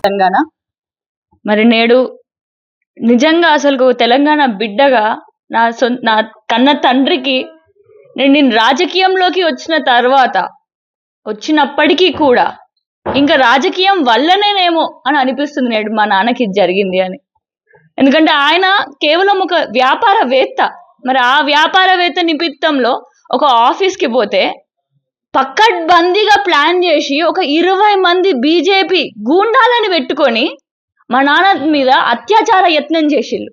తెలంగాణ. మరి నేడు నిజంగా అసలు తెలంగాణ బిడ్డగా నా కన్న తండ్రికి నేను రాజకీయంలోకి వచ్చినప్పటికీ కూడా ఇంకా రాజకీయం వల్లనేనేమో అని అనిపిస్తుంది నేడు మా నాన్నకి జరిగింది అని. ఎందుకంటే ఆయన కేవలం ఒక వ్యాపారవేత్త. మరి ఆ వ్యాపారవేత్త నిమిత్తంలో ఒక ఆఫీస్కి పోతే పక్కడ్బందీగా ప్లాన్ చేసి ఒక 20 మంది బీజేపీ గూండాలని పెట్టుకొని మా నాన్న మీద అత్యాచార యత్నం చేసిళ్ళు.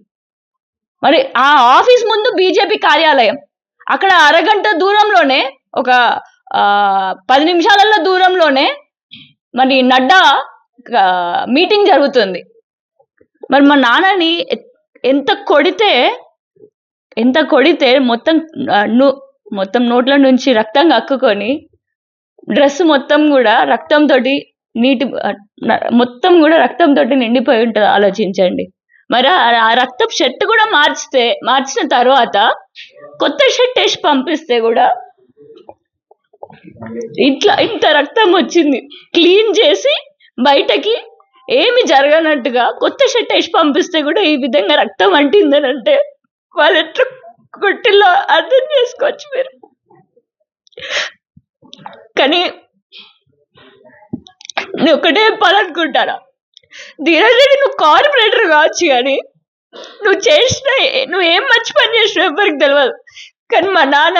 మరి ఆ ఆఫీస్ ముందు బీజేపీ కార్యాలయం, అక్కడ అరగంట దూరంలోనే ఒక 10 నిమిషాలలో దూరంలోనే మరి నడ్డా మీటింగ్ జరుగుతుంది. మరి మా నాన్నని ఎంత కొడితే మొత్తం నోట్ల నుంచి రక్తం కక్కుకొని డ్రెస్ మొత్తం కూడా రక్తంతో నిండిపోయి ఉంటుంది. ఆలోచించండి. మరి ఆ రక్తం షర్ట్ కూడా మార్చిన తర్వాత కొత్త షర్ట్ వేసి పంపిస్తే కూడా ఇంత రక్తం వచ్చింది. క్లీన్ చేసి బయటకి ఏమి జరగనట్టుగా కొత్త షర్ట్ వేసి పంపిస్తే కూడా ఈ విధంగా రక్తం అంటిందని అంటే వాళ్ళు ఎట్లా కొట్టిల్లో అర్థం చేసుకోవచ్చు మీరు. కానీ నేను ఒకటే చెప్పాలనుకుంటారా, ధీరజ్ రెడ్డి నువ్వు కార్పొరేటర్ కావచ్చు, కానీ నువ్వు ఏం మంచి పని చేసినావు ఎవరికి తెలియదు. కానీ మా నాన్న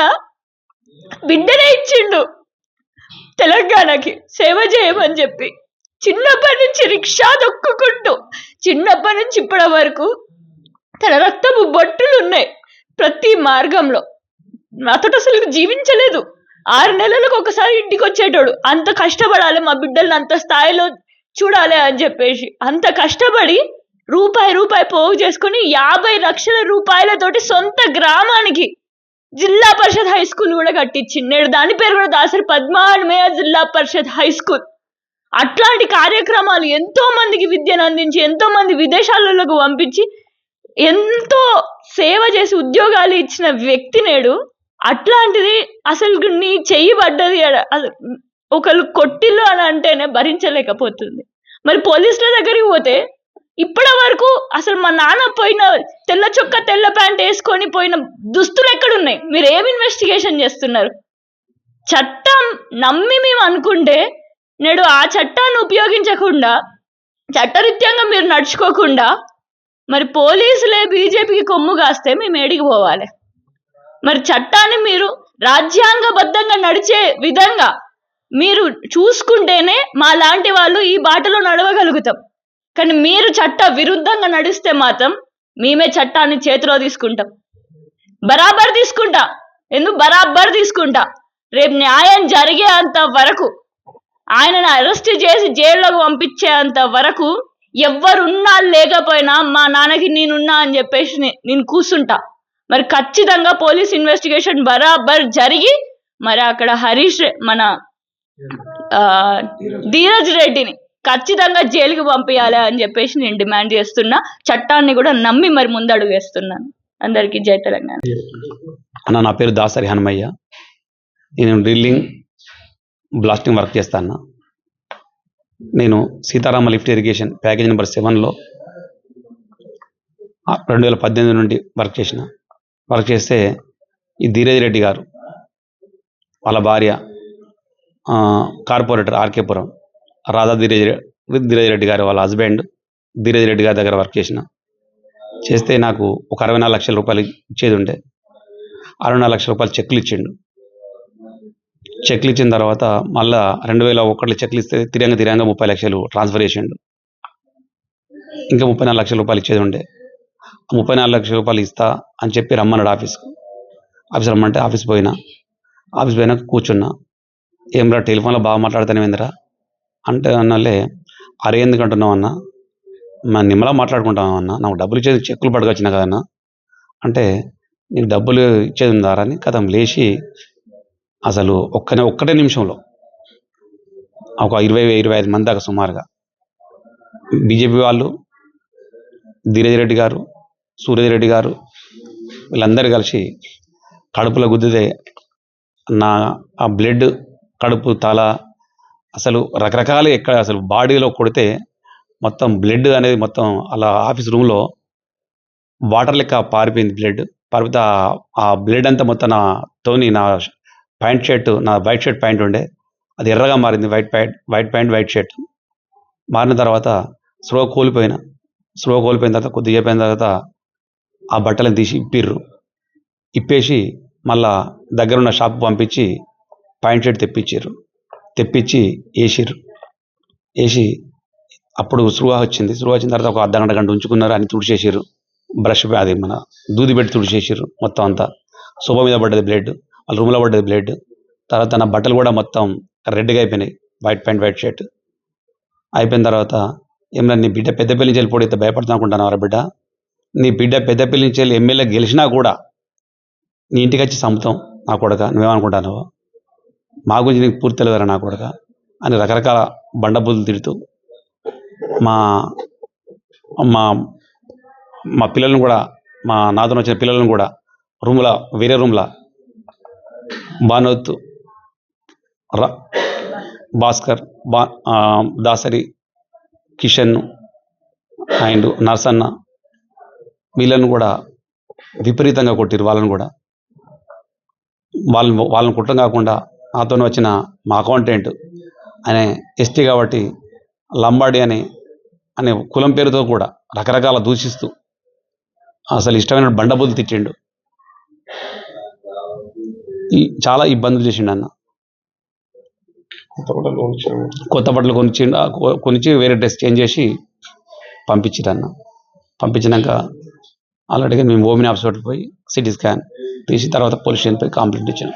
బిడ్డనే ఇచ్చిండు తెలంగాణకి సేవ చేయమని చెప్పి. చిన్నప్పటి నుంచి రిక్షా దొక్కుకుంటూ చిన్నప్పటి నుంచి ఇప్పటి వరకు తన రక్తపు బొట్టులు ఉన్నాయి ప్రతి మార్గంలో. నాతో అసలు జీవించలేదు. 6 నెలలకు ఒకసారి ఇంటికి వచ్చేటోడు. అంత కష్టపడాలి మా బిడ్డల్ని అంత స్థాయిలో చూడాలి అని చెప్పేసి అంత కష్టపడి రూపాయి పోగు చేసుకుని 50 లక్షల రూపాయలతోటి సొంత గ్రామానికి జిల్లా పరిషత్ హై స్కూల్ కూడా కట్టించింది. నేడు దాని పేరు కూడా దాసరి పద్మావతిమయ్య జిల్లా పరిషత్ హై స్కూల్. అట్లాంటి కార్యక్రమాలు ఎంతో మందికి విద్యను అందించి ఎంతో మంది విదేశాలకు పంపించి ఎంతో సేవ చేసి ఉద్యోగాలు ఇచ్చిన వ్యక్తి నేడు అట్లాంటిది అసలు నీ చెయ్యి పడ్డది ఒకళ్ళు కొట్టిల్లు అని అంటేనే భరించలేకపోతుంది. మరి పోలీసుల దగ్గరికి పోతే ఇప్పటి వరకు అసలు మా నాన్న పోయిన తెల్ల చొక్క తెల్ల ప్యాంట్ వేసుకొని పోయిన దుస్తులు ఎక్కడున్నాయి? మీరు ఏం ఇన్వెస్టిగేషన్ చేస్తున్నారు? చట్టం నమ్మి మేము అనుకుంటే నేడు ఆ చట్టాన్ని ఉపయోగించకుండా చట్టరీత్యంగా మీరు నడుచుకోకుండా మరి పోలీసులే బీజేపీకి కొమ్ము కాస్తే మేము ఏడికి పోవాలి? మరి చట్టాన్ని మీరు రాజ్యాంగబద్ధంగా నడిచే విధంగా మీరు చూసుకుంటేనే మా లాంటి వాళ్ళు ఈ బాటలో నడవగలుగుతాం. కానీ మీరు చట్ట విరుద్ధంగా నడిస్తే మాత్రం మేమే చట్టాన్ని చేతిలో తీసుకుంటాం. బరాబర్ తీసుకుంటా. రేపు న్యాయం జరిగేంత వరకు, ఆయనను అరెస్ట్ చేసి జైల్లోకి పంపించేంత వరకు ఎవ్వరున్నా లేకపోయినా మా నాన్నకి నేనున్నా అని చెప్పేసి నేను కూర్చుంటా. మరి ఖచ్చితంగా పోలీస్ ఇన్వెస్టిగేషన్ బరాబర్ జరిగి మరి అక్కడ మన ధీరజ్ రెడ్డిని ఖచ్చితంగా జైలుకి పంపించాలి అని చెప్పేసి నేను డిమాండ్ చేస్తున్నా. చట్టాన్ని కూడా నమ్మి మరి ముందడుగు వేస్తున్నాను. అందరికీ జై తెలంగాణ. అన్న, నా పేరు దాసరి హనుమయ్య. నేను డ్రిల్లింగ్ బ్లాస్టింగ్ వర్క్ చేస్తాను. నేను Sitarama lift irrigation package number 7లో 2018 నుండి వర్క్ చేస్తే ఈ ధీరజ్ రెడ్డి గారు వాళ్ళ భార్య కార్పొరేటర్ ఆర్కేపురం రాధా ధీరజ్ రెడ్డి గారు వాళ్ళ హస్బెండ్ ధీరజ్ రెడ్డి గారి దగ్గర వర్క్ చేస్తే నాకు ఒక 64 లక్షల రూపాయలు ఇచ్చేది ఉంటే 64 లక్షల రూపాయలు చెక్లు ఇచ్చిండు. చెక్లు ఇచ్చిన తర్వాత మళ్ళా 2001 చెక్లు ఇస్తే తిరంగా 30 లక్షలు ట్రాన్స్ఫర్ చేసిండు. ఇంకా 34 లక్షల రూపాయలు ఇచ్చేది ఉండే. 34 లక్షల రూపాయలు ఇస్తా అని చెప్పి రమ్మన్నాడు ఆఫీస్ రమ్మంటే ఆఫీస్ పోయినా కూర్చున్నా. ఏమరా టెలిఫోన్లో బాగా మాట్లాడుతానేందిరా అంటే అన్నలే, అరే ఎందుకు అంటున్నావు అన్న, మనం నిమ్మలా మాట్లాడుకుంటాం అన్న, నాకు డబ్బులు ఇచ్చేది చెక్కులు పట్టుకొచ్చినా కదన్నా అంటే, నీకు డబ్బులు ఇచ్చేది ఉందారా అని కథం లేచి అసలు ఒక్కటే నిమిషంలో ఒక 20-25 మంది దాకా సుమారుగా బీజేపీ వాళ్ళు, ధీరజ్ రెడ్డి గారు, సూరజ్ రెడ్డి గారు వీళ్ళందరూ కలిసి కడుపులో గుద్దితే ఆ బ్లడ్, కడుపు, తల అసలు రకరకాల అసలు బాడీలో కొడితే మొత్తం బ్లడ్ అనేది మొత్తం అలా ఆఫీస్ రూమ్లో వాటర్ లెక్క పారిపోయింది బ్లడ్. పారిపోతే ఆ బ్లడ్ అంతా మొత్తం నా ప్యాంట్ షర్ట్, నా వైట్ షర్ట్ ప్యాంట్ ఉండే అది ఎర్రగా మారింది. వైట్ ప్యాంట్ వైట్ షర్ట్ మారిన తర్వాత స్లో కోల్పోయిన తర్వాత కొద్దిగా అయిపోయిన తర్వాత ఆ బట్టలను తీసి ఇప్పేసి మళ్ళా దగ్గరున్న షాప్ పంపించి ప్యాంట్ షర్ట్ తెప్పించి వేసి అప్పుడు స్పృహ వచ్చింది తర్వాత ఒక గంట ఉంచుకున్నారు. అని తుడిచేసారు, బ్రష్ అది మన దూది పెట్టి తుడిచేసారు. మొత్తం అంతా సోఫా మీద పడ్డది బ్లడ్, వాళ్ళ రూమ్లో పడ్డది బ్లడ్. తర్వాత నా బట్టలు కూడా మొత్తం రెడ్గా అయిపోయినాయి. వైట్ ప్యాంట్ వైట్ షర్ట్ అయిపోయిన తర్వాత ఏమన్నా నీ బిడ్డ పెద్దపల్లి నుంచి వెళ్ళిపోతే భయపడుతున్నా అనుకుంటున్నావు బిడ్డ, నీ బిడ్డ పెద్దపల్లి నుంచి వెళ్ళి ఎమ్మెల్యే గెలిచినా కూడా నీ ఇంటికి వచ్చి చంపుతాం నా కొడక, నువ్వేమనుకుంటున్నావు, మా గురించి నీకు పూర్తి తెలియదురా నా కొడక అని రకరకాల బండబూతులు తిడుతూ మా మా మా పిల్లలను కూడా, మా నాతో వచ్చిన పిల్లలను కూడా వేరే రూమ్లో భానోత్, భాస్కర్, దాసరి, కిషన్ అండ్ నర్సన్న వీళ్ళను కూడా విపరీతంగా కొట్టిరు. వాళ్ళని కుట్టం కాకుండా నాతో వచ్చిన మా అకౌంటెంట్ అనే ఎస్టీ కాబట్టి లంబాడి అనే కులం పేరుతో కూడా రకరకాల దూషిస్తూ అసలు ఇష్టమైన బండబూతులు తిట్టిండు. చాలా ఇబ్బందులు చేసిండు అన్న. కొత్త బట్టలు కొనిచ్చి వేరే డ్రెస్ చేంజ్ చేసి పంపించిరన్న. పంపించినాక ఆల్రెడీగా మేము ఓమిని హాస్పిటల్ పోయి సిటీ స్కాన్ తీసి తర్వాత పోలీస్ స్టేషన్ పోయి కంప్లైంట్ ఇచ్చాను.